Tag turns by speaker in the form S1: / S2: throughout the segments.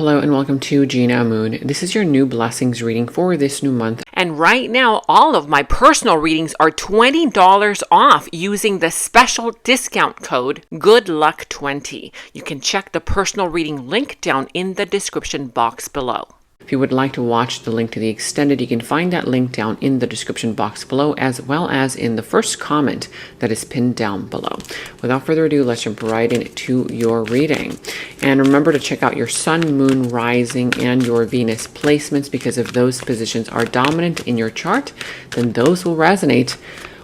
S1: Hello and welcome to Gena Moon. This is your new blessings reading for this new month. And right now, all of my personal readings are $20 off using the special discount code GOODLUCK20. You can check the personal reading link down in the description box below. If you would like to watch the link to the extended, you can find that link down in the description box below, as well as in the first comment that is pinned down below. Without further ado, let's jump right into your reading. And remember to check out your sun, moon, rising, and your Venus placements, because if those positions are dominant in your chart, then those will resonate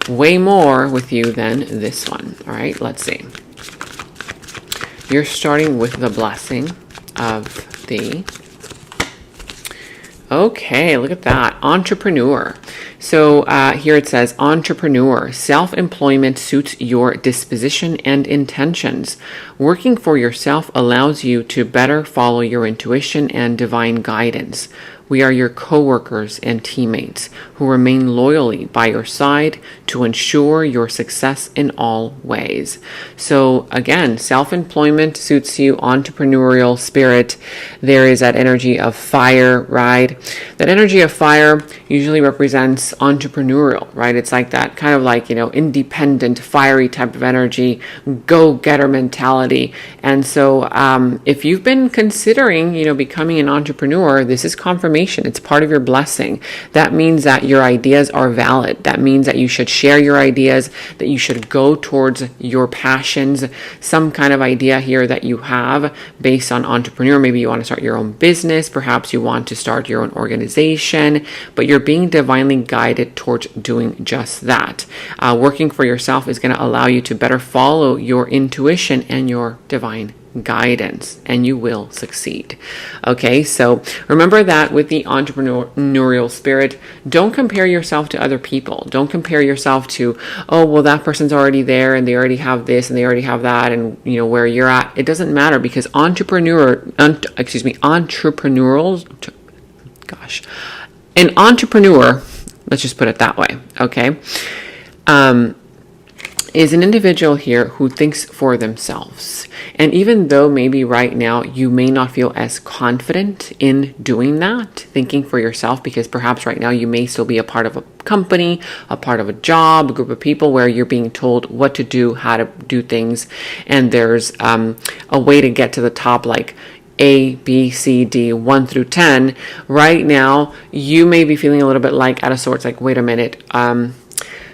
S1: way more with you than this one. All right, let's see. You're starting with the blessing of the... Okay, look at that. Entrepreneur. So here it says, entrepreneur. Self-employment suits your disposition and intentions. Working for yourself allows you to better follow your intuition and divine guidance. We are your co-workers and teammates who remain loyally by your side to ensure your success in all ways. So again, self-employment suits you, entrepreneurial spirit. There is that energy of fire, right? That energy of fire usually represents entrepreneurial, right? It's like that kind of like, independent, fiery type of energy, go-getter mentality. And so if you've been considering, becoming an entrepreneur, this is confirmation. It's part of your blessing. That means that your ideas are valid. That means that you should share your ideas, that you should go towards your passions, some kind of idea here that you have based on entrepreneur. Maybe you want to start your own business. Perhaps you want to start your own organization, but you're being divinely guided towards doing just that. Working for yourself is going to allow you to better follow your intuition and your divine guidance, and you will succeed. Okay, so remember that with the entrepreneurial spirit, don't compare yourself to other people. Don't compare yourself to, oh, well, that person's already there and they already have this and they already have that, and where you're at. It doesn't matter, because an entrepreneur, let's just put it that way, okay, is an individual here who thinks for themselves. And even though maybe right now you may not feel as confident in doing that, thinking for yourself, because perhaps right now you may still be a part of a company, a part of a job, a group of people where you're being told what to do, how to do things, and there's a way to get to the top, like A, B, C, D, 1 through 10. Right now, you may be feeling a little bit like out of sorts, like, wait a minute,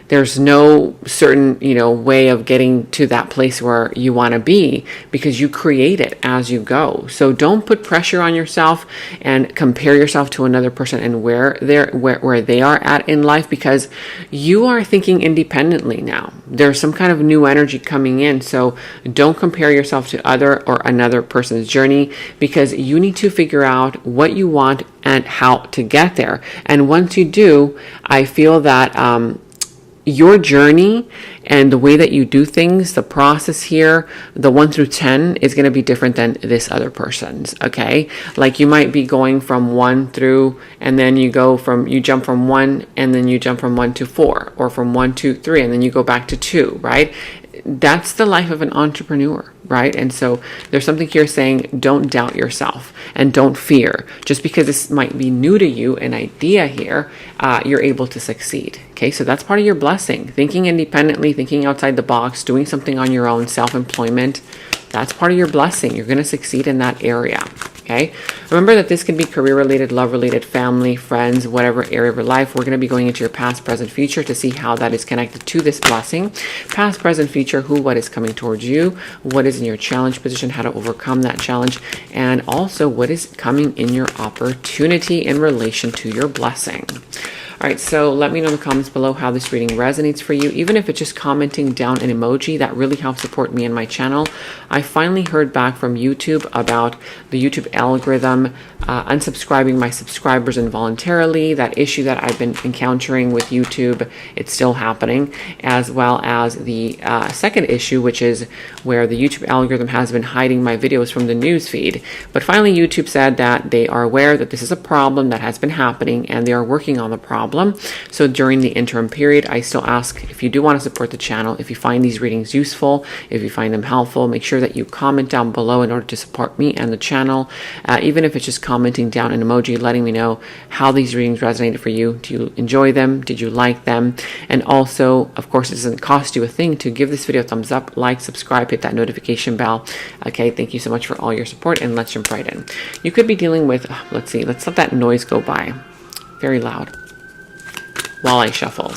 S1: there's no certain, way of getting to that place where you want to be, because you create it as you go. So don't put pressure on yourself and compare yourself to another person and where they are at in life, because you are thinking independently now. There's some kind of new energy coming in. So don't compare yourself to another person's journey, because you need to figure out what you want and how to get there. And once you do, I feel that your journey and the way that you do things, the process here, the 1 through 10 is going to be different than this other person's. Okay. Like you might be going from 1 through, and then you jump from 1 and then you jump from 1 to 4, or from 1 to 3 and then you go back to 2, right? That's the life of an entrepreneur, right? And so there's something here saying, don't doubt yourself and don't fear. Just because this might be new to you, an idea here, you're able to succeed. Okay, so that's part of your blessing. Thinking independently, thinking outside the box, doing something on your own, self-employment, that's part of your blessing. You're going to succeed in that area. Okay, remember that this can be career-related, love-related, family, friends, whatever area of your life. We're going to be going into your past, present, future to see how that is connected to this blessing. Past, present, future, what is coming towards you, what is in your challenge position, how to overcome that challenge, and also what is coming in your opportunity in relation to your blessing. All right, so let me know in the comments below how this reading resonates for you. Even if it's just commenting down an emoji, that really helps support me and my channel. I finally heard back from YouTube about the YouTube algorithm unsubscribing my subscribers involuntarily. That issue that I've been encountering with YouTube, it's still happening, as well as the second issue, which is where the YouTube algorithm has been hiding my videos from the news feed. But finally, YouTube said that they are aware that this is a problem that has been happening and they are working on the problem. problem. So during the interim period, I still ask, if you do want to support the channel, if you find these readings useful, if you find them helpful, make sure that you comment down below in order to support me and the channel. Even if it's just commenting down an emoji, letting me know how these readings resonated for you. Do you enjoy them? Did you like them? And also, of course, it doesn't cost you a thing to give this video a thumbs up, like, subscribe, hit that notification bell. Okay, thank you so much for all your support, and let's jump right in. You could be dealing with, let's see, let's let that noise go by. Very loud while I shuffle.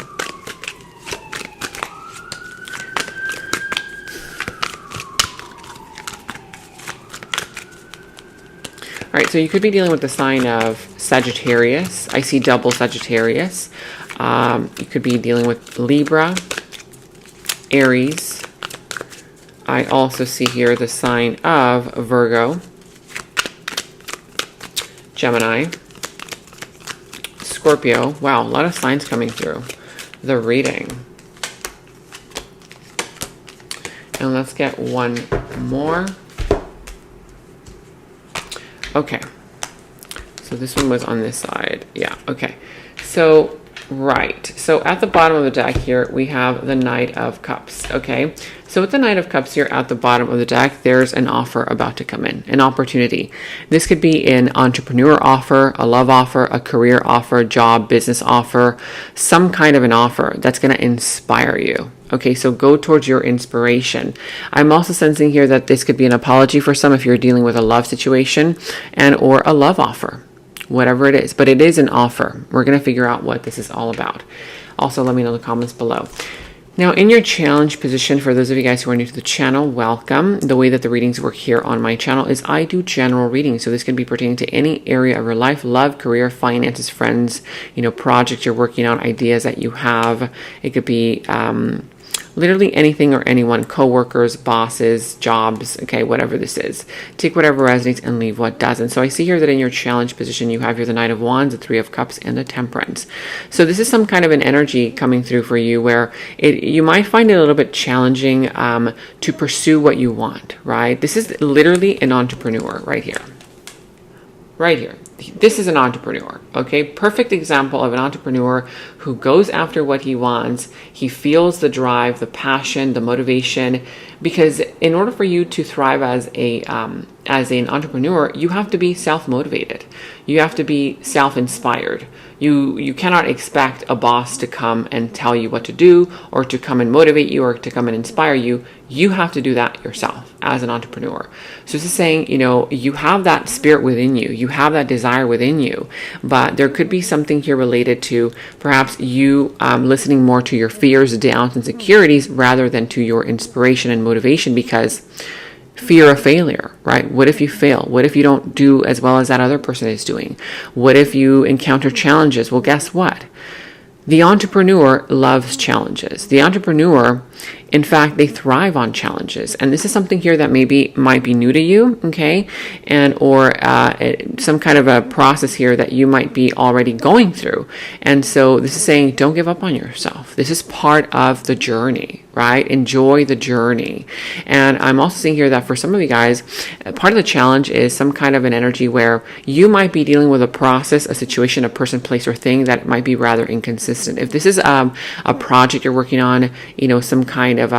S1: All right, so you could be dealing with the sign of Sagittarius. I see double Sagittarius. You could be dealing with Libra, Aries. I also see here the sign of Virgo, Gemini, Scorpio. Wow, a lot of signs coming through the reading. And let's get one more. Okay. So this one was on this side. Yeah, okay. So, right. So at the bottom of the deck here, we have the Knight of Cups, okay? So with the Knight of Cups here at the bottom of the deck, there's an offer about to come in, an opportunity. This could be an entrepreneur offer, a love offer, a career offer, job, business offer, some kind of an offer that's going to inspire you. Okay, so go towards your inspiration. I'm also sensing here that this could be an apology for some if you're dealing with a love situation and or a love offer, whatever it is. But it is an offer. We're going to figure out what this is all about. Also, let me know in the comments below. Now, in your challenge position, for those of you guys who are new to the channel, welcome. The way that the readings work here on my channel is I do general readings. So this can be pertaining to any area of your life, love, career, finances, friends, projects you're working on, ideas that you have. It could be literally anything or anyone, co-workers, bosses, jobs, okay, whatever this is. Take whatever resonates and leave what doesn't. So I see here that in your challenge position, you have here the Knight of Wands, the Three of Cups, and the Temperance. So this is some kind of an energy coming through for you where you might find it a little bit challenging to pursue what you want, right? This is literally an entrepreneur right here. Right here. This is an entrepreneur, okay? Perfect example of an entrepreneur who goes after what he wants. He feels the drive, the passion, the motivation, because in order for you to thrive as an entrepreneur, you have to be self-motivated. You have to be self-inspired. You cannot expect a boss to come and tell you what to do, or to come and motivate you, or to come and inspire you. You have to do that yourself as an entrepreneur. So this is saying, you have that spirit within you. You have that desire within you. But there could be something here related to perhaps you listening more to your fears, doubts, insecurities rather than to your inspiration and motivation, because fear of failure, right? What if you fail? What if you don't do as well as that other person is doing? What if you encounter challenges? Well, guess what? The entrepreneur loves challenges. The entrepreneur, in fact, they thrive on challenges. And this is something here that might be new to you, okay? Or some kind of a process here that you might be already going through. And so this is saying, don't give up on yourself. This is part of the journey, right? Enjoy the journey. And I'm also seeing here that for some of you guys, part of the challenge is some kind of an energy where you might be dealing with a process, a situation, a person, place, or thing that might be rather inconsistent. If this is a project you're working on, some kind of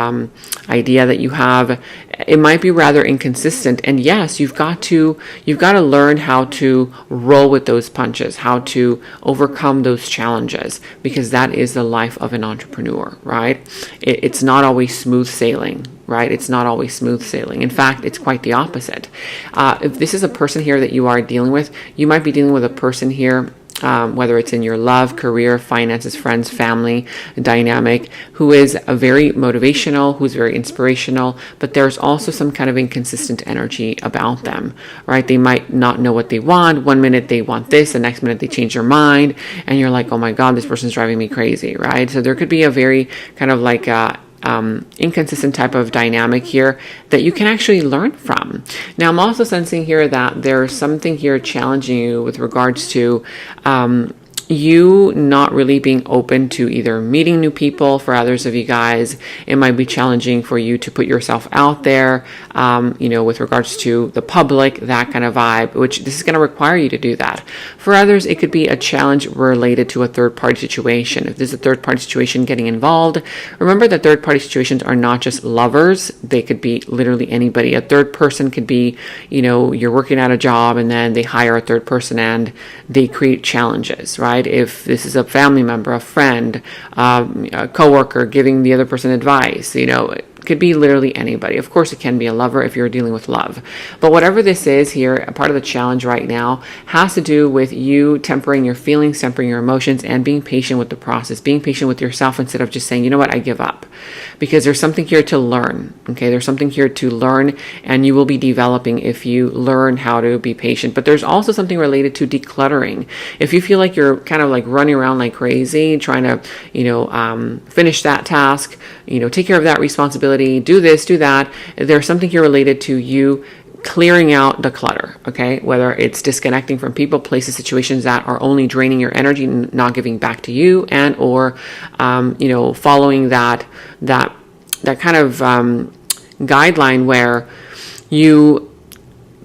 S1: idea that you have, it might be rather inconsistent. And yes, you've got to learn how to roll with those punches, how to overcome those challenges, because that is the life of an entrepreneur, right? It's not always smooth sailing, right? It's not always smooth sailing. In fact, it's quite the opposite. If this is a person here that you are dealing with, you might be dealing with a person here, whether it's in your love, career, finances, friends, family dynamic, who is a very motivational, who's very inspirational, but there's also some kind of inconsistent energy about them, right? They might not know what they want. One minute they want this, the next minute they change their mind, and you're like, oh my God, this person's driving me crazy, right? So there could be a very kind of like inconsistent type of dynamic here that you can actually learn from. Now, I'm also sensing here that there's something here challenging you with regards to you not really being open to either meeting new people. For others of you guys, it might be challenging for you to put yourself out there, with regards to the public, that kind of vibe, which this is going to require you to do that. For others, it could be a challenge related to a third-party situation. If there's a third-party situation getting involved, remember that third-party situations are not just lovers. They could be literally anybody. A third person could be, you're working at a job and then they hire a third person and they create challenges, right? If this is a family member, a friend, a coworker giving the other person advice, it could be literally anybody. Of course, it can be a lover if you're dealing with love. But whatever this is here, a part of the challenge right now has to do with you tempering your feelings, tempering your emotions, and being patient with the process, being patient with yourself instead of just saying, you know what, I give up. Because there's something here to learn, okay? There's something here to learn, and you will be developing if you learn how to be patient. But there's also something related to decluttering. If you feel like you're kind of like running around like crazy, trying to, finish that task, take care of that responsibility, do this, do that, there's something here related to you clearing out the clutter, okay? Whether it's disconnecting from people, places, situations that are only draining your energy, not giving back to you, and or following that kind of guideline where you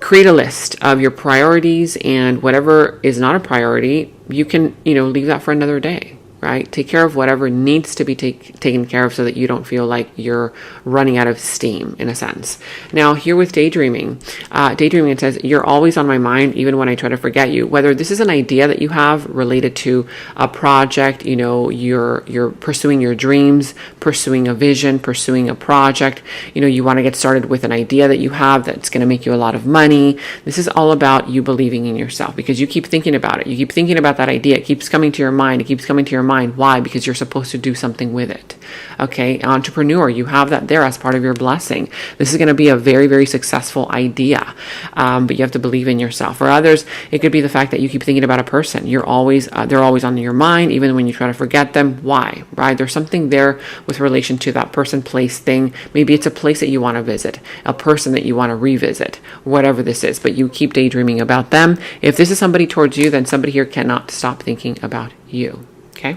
S1: create a list of your priorities, and whatever is not a priority, you can leave that for another day. Right? Take care of whatever needs to be taken care of so that you don't feel like you're running out of steam, in a sense. Now, here with daydreaming, it says, you're always on my mind, even when I try to forget you. Whether this is an idea that you have related to a project, you're pursuing your dreams, pursuing a vision, pursuing a project, you want to get started with an idea that you have that's going to make you a lot of money. This is all about you believing in yourself, because you keep thinking about it. You keep thinking about that idea. It keeps coming to your mind. It keeps coming to your mind. Why? Because you're supposed to do something with it. Okay, entrepreneur, you have that there as part of your blessing. This is going to be a very, very successful idea, but you have to believe in yourself. For others, it could be the fact that you keep thinking about a person. They're always on your mind, even when you try to forget them. Why? Right? There's something there with relation to that person, place, thing. Maybe it's a place that you want to visit, a person that you want to revisit, whatever this is, but you keep daydreaming about them. If this is somebody towards you, then somebody here cannot stop thinking about you. Okay.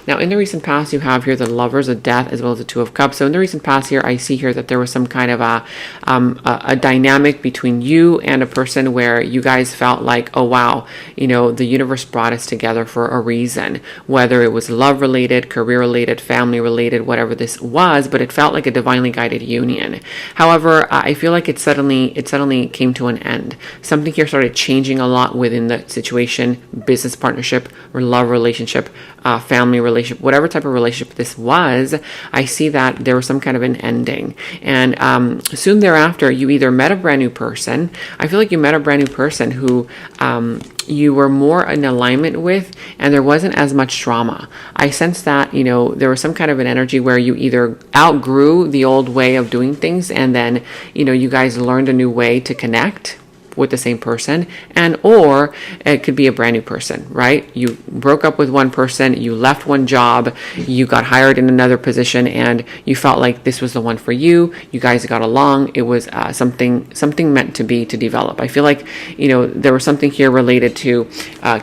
S1: Now, in the recent past, you have here the Lovers, the Death, as well as the Two of Cups. So in the recent past here, I see here that there was some kind of a dynamic between you and a person where you guys felt like, oh, wow, the universe brought us together for a reason, whether it was love related, career related, family related, whatever this was, but it felt like a divinely guided union. However, I feel like it suddenly came to an end. Something here started changing a lot within the situation, business partnership or love relationship, family relationship, whatever type of relationship this was. I see that there was some kind of an ending. And soon thereafter, you either met a brand new person. I feel like you met a brand new person who you were more in alignment with, and there wasn't as much drama. I sense that, there was some kind of an energy where you either outgrew the old way of doing things, and then, you guys learned a new way to connect with the same person, and or it could be a brand new person, right? You broke up with one person, you left one job, you got hired in another position, and you felt like this was the one for you. You guys got along. It was something meant to be, to develop. I feel like there was something here related to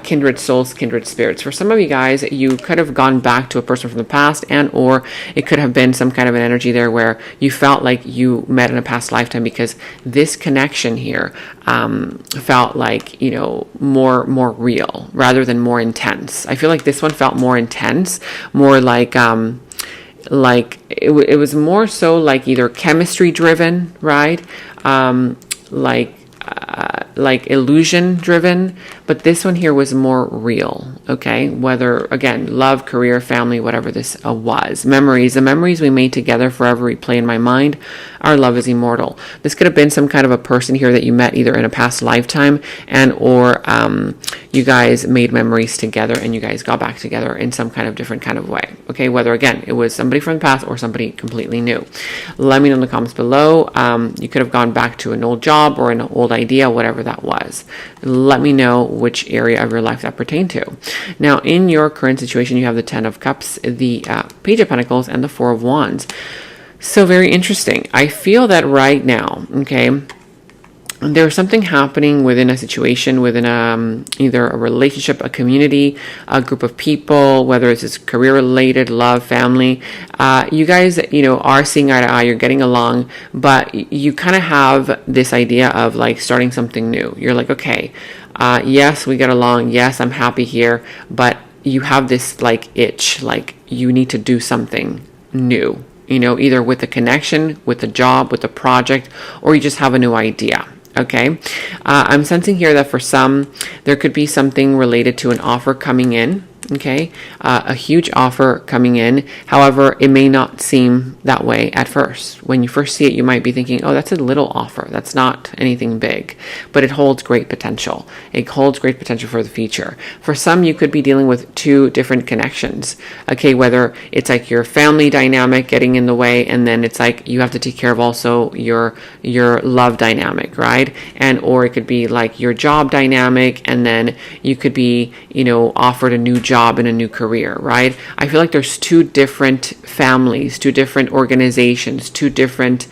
S1: kindred souls, kindred spirits. For some of you guys, you could have gone back to a person from the past, and or it could have been some kind of an energy there where you felt like you met in a past lifetime, because this connection here felt like, more real rather than more intense. I feel like this one felt more intense, more like it was more so like either chemistry driven, right? Like illusion driven, but this one here was more real. Okay, whether again love, career, family, whatever this was, memories, the memories we made together forever replay in my mind. Our love is immortal. This could have been some kind of a person here that you met either in a past lifetime, and or you guys made memories together and you guys got back together in some kind of different kind of way. Okay, whether again it was somebody from the past or somebody completely new. Let me know in the comments below. You could have gone back to an old job or an old idea, whatever that was. Let me know which area of your life that pertained to. Now, in your current situation, you have the 10 of Cups, the Page of Pentacles, and the 4 of Wands. So very interesting. I feel that right now, okay, there's something happening within a situation, within either a relationship, a community, a group of people, whether it's career related, love, family. You guys, are seeing eye to eye, you're getting along, but you kind of have this idea of like starting something new. You're like, okay, yes, we get along. Yes, I'm happy here, but you have this like itch, like you need to do something new, either with a connection, with a job, with a project, or you just have a new idea. Okay. I'm sensing here that for some, there could be something related to an offer coming in. Okay. A huge offer coming in. However, it may not seem that way at first. When you first see it, you might be thinking, oh, that's a little offer. That's not anything big, but it holds great potential. It holds great potential for the future. For some, you could be dealing with two different connections. Okay. Whether it's like your family dynamic getting in the way, and then it's like you have to take care of also your love dynamic, right? Or it could be like your job dynamic, and then you could be, offered a new job in a new career, right? I feel like there's two different families, two different organizations, two different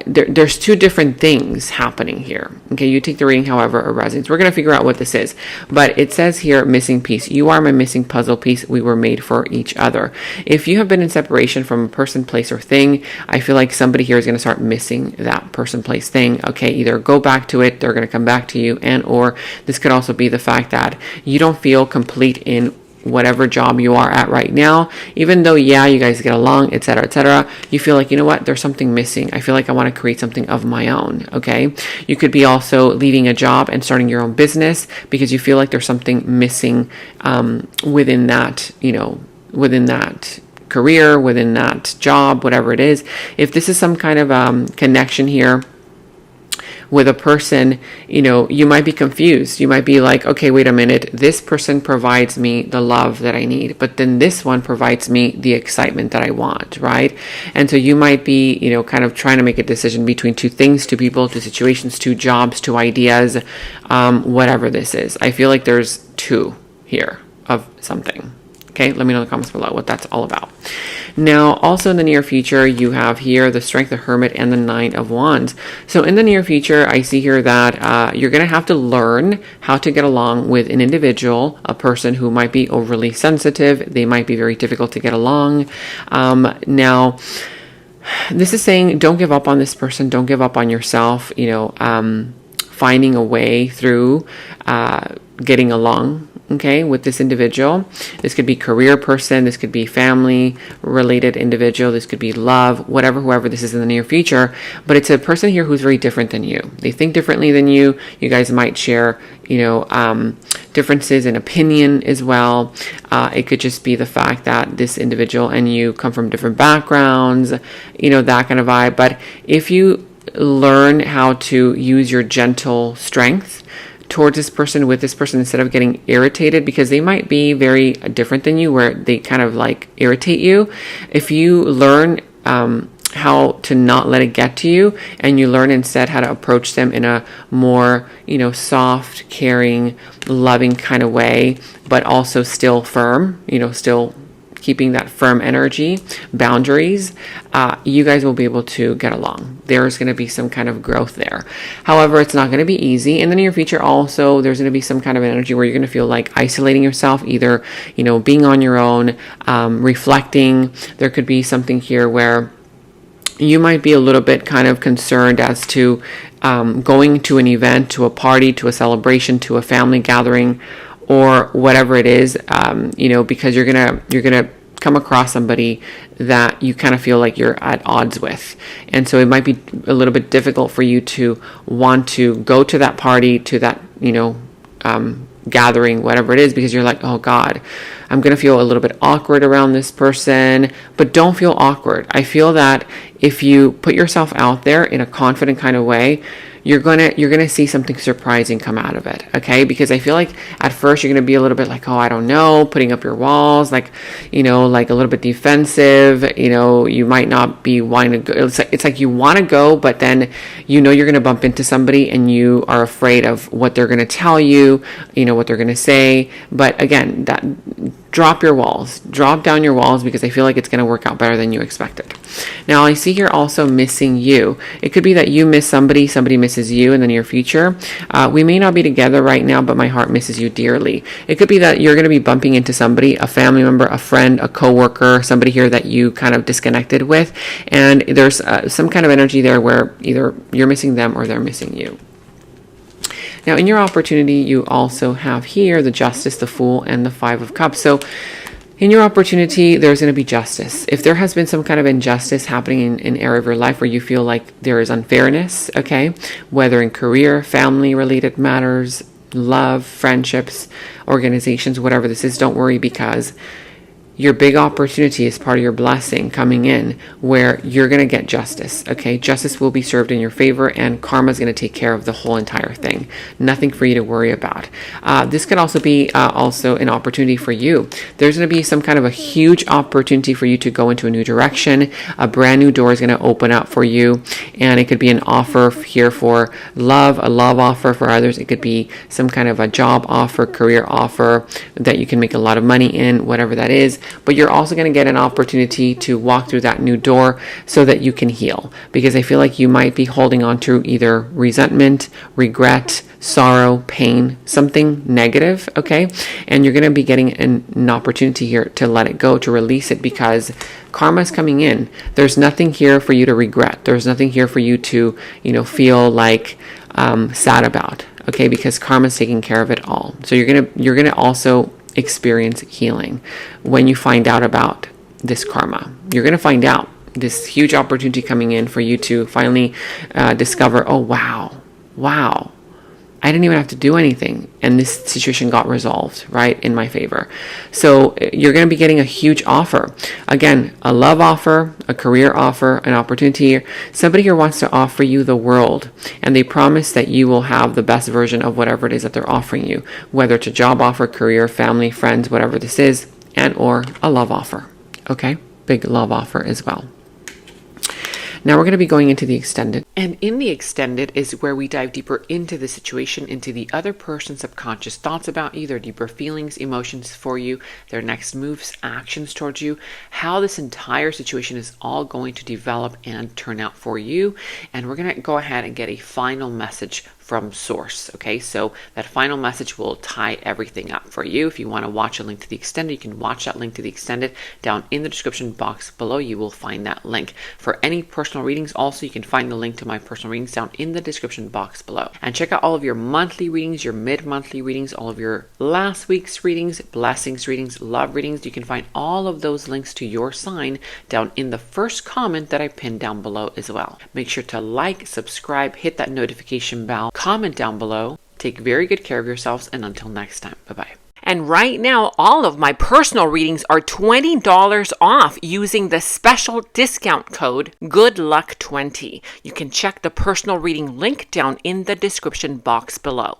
S1: there's two different things happening here. Okay, you take the reading however it resonates. We're going to figure out what this is, but it says here, missing piece. You are my missing puzzle piece. We were made for each other. If you have been in separation from a person, place, or thing, I feel like somebody here is going to start missing that person, place, thing. Okay, either go back to it, they're going to come back to you, or this could also be the fact that you don't feel complete in whatever job you are at right now, even though, yeah, you guys get along, etc., you feel like, what, there's something missing. I feel like I want to create something of my own. Okay. You could be also leaving a job and starting your own business because you feel like there's something missing, within that, within that career, within that job, whatever it is. If this is some kind of, connection here with a person, you might be confused. You might be like, okay, wait a minute. This person provides me the love that I need, but then this one provides me the excitement that I want, right? And so you might be, kind of trying to make a decision between two things, two people, two situations, two jobs, two ideas, whatever this is. I feel like there's two here of something. Okay, let me know in the comments below what that's all about. Now, also in the near future, you have here the Strength, the Hermit, and the Nine of Wands. So in the near future, I see here that you're going to have to learn how to get along with an individual, a person who might be overly sensitive. They might be very difficult to get along. Now, this is saying don't give up on this person. Don't give up on yourself, finding a way through getting along. Okay, with this individual. This could be career person, this could be family related individual, this could be love, whoever this is in the near future, but it's a person here who's very different than you. They think differently than you. You guys might share, differences in opinion as well. It could just be the fact that this individual and you come from different backgrounds, that kind of vibe. But if you learn how to use your gentle strength towards this person, with this person, instead of getting irritated, because they might be very different than you, where they kind of like irritate you. If you learn how to not let it get to you, and you learn instead how to approach them in a more, soft, caring, loving kind of way, but also still firm, still keeping that firm energy, boundaries, you guys will be able to get along. There's going to be some kind of growth there. However, it's not going to be easy. In the near future also, there's going to be some kind of energy where you're going to feel like isolating yourself, either, being on your own, reflecting. There could be something here where you might be a little bit kind of concerned as to going to an event, to a party, to a celebration, to a family gathering, or whatever it is, because you're gonna come across somebody that you kind of feel like you're at odds with. And so it might be a little bit difficult for you to want to go to that party, to that, gathering, whatever it is, because you're like, oh God, I'm going to feel a little bit awkward around this person. But don't feel awkward. I feel that if you put yourself out there in a confident kind of way, you're gonna see something surprising come out of it, okay? Because I feel like at first you're gonna be a little bit like, oh, I don't know, putting up your walls, like, like a little bit defensive. You might not be wanting to go. It's like you want to go, but then you're gonna bump into somebody and you are afraid of what they're gonna tell you, what they're gonna say. But again, drop down your walls, because I feel like it's going to work out better than you expected. Now, I see here also missing you. It could be that you miss somebody misses you in the near future. We may not be together right now, but my heart misses you dearly. It could be that you're going to be bumping into somebody, a family member, a friend, a coworker, somebody here that you kind of disconnected with, and there's some kind of energy there where either you're missing them or they're missing you. Now, in your opportunity, you also have here the Justice, the Fool, and the Five of Cups. So in your opportunity, there's going to be justice. If there has been some kind of injustice happening in an area of your life where you feel like there is unfairness, okay, whether in career, family-related matters, love, friendships, organizations, whatever this is, don't worry, because your big opportunity is part of your blessing coming in, where you're going to get justice, okay? Justice will be served in your favor, and karma is going to take care of the whole entire thing. Nothing for you to worry about. This could also be also an opportunity for you. There's going to be some kind of a huge opportunity for you to go into a new direction. A brand new door is going to open up for you, and it could be an offer here for love, a love offer for others. It could be some kind of a job offer, career offer that you can make a lot of money in, whatever that is. But you're also going to get an opportunity to walk through that new door so that you can heal, because I feel like you might be holding on to either resentment, regret, sorrow, pain, something negative, okay? And you're going to be getting an opportunity here to let it go, to release it, because karma is coming in. There's nothing here for you to regret. There's nothing here for you to, feel like sad about, okay? Because karma is taking care of it all. So you're gonna also experience healing when you find out about this karma. You're going to find out this huge opportunity coming in for you to finally discover, oh, wow, I didn't even have to do anything, and this situation got resolved, right, in my favor. So you're going to be getting a huge offer. Again, a love offer, a career offer, an opportunity. Somebody here wants to offer you the world, and they promise that you will have the best version of whatever it is that they're offering you, whether it's a job offer, career, family, friends, whatever this is, and or a love offer, okay? Big love offer as well. Now we're going to be going into the extended. And in the extended is where we dive deeper into the situation, into the other person's subconscious thoughts about you, their deeper feelings, emotions for you, their next moves, actions towards you, how this entire situation is all going to develop and turn out for you. And we're going to go ahead and get a final message from source. Okay, so that final message will tie everything up for you. If you want to watch a link to the extended, you can watch that link to the extended down in the description box below. You will find that link. For any personal readings, also you can find the link to my personal readings down in the description box below. And check out all of your monthly readings, your mid-monthly readings, all of your last week's readings, blessings readings, love readings. You can find all of those links to your sign down in the first comment that I pinned down below as well. Make sure to like, subscribe, hit that notification bell, comment down below. Take very good care of yourselves, and until next time, bye-bye. And right now, all of my personal readings are $20 off using the special discount code GOODLUCK20. You can check the personal reading link down in the description box below.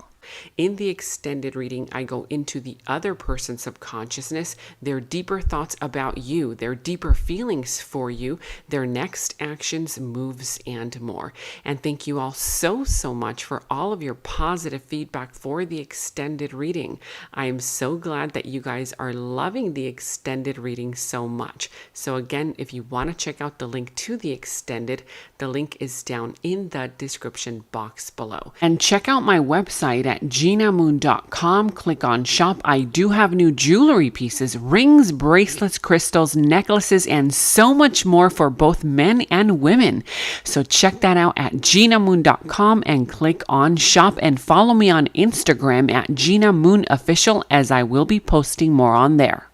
S1: In the extended reading, I go into the other person's subconsciousness, their deeper thoughts about you, their deeper feelings for you, their next actions, moves, and more. And thank you all so much for all of your positive feedback for the extended reading. I am so glad that you guys are loving the extended reading so much. So again, if you want to check out the link to the extended, the link is down in the description box below. And check out my website at genamoon.com. Click on shop. I do have new jewelry pieces, rings, bracelets, crystals, necklaces, and so much more for both men and women. So check that out at genamoon.com and click on shop, and follow me on Instagram at Gena Moon Official, as I will be posting more on there.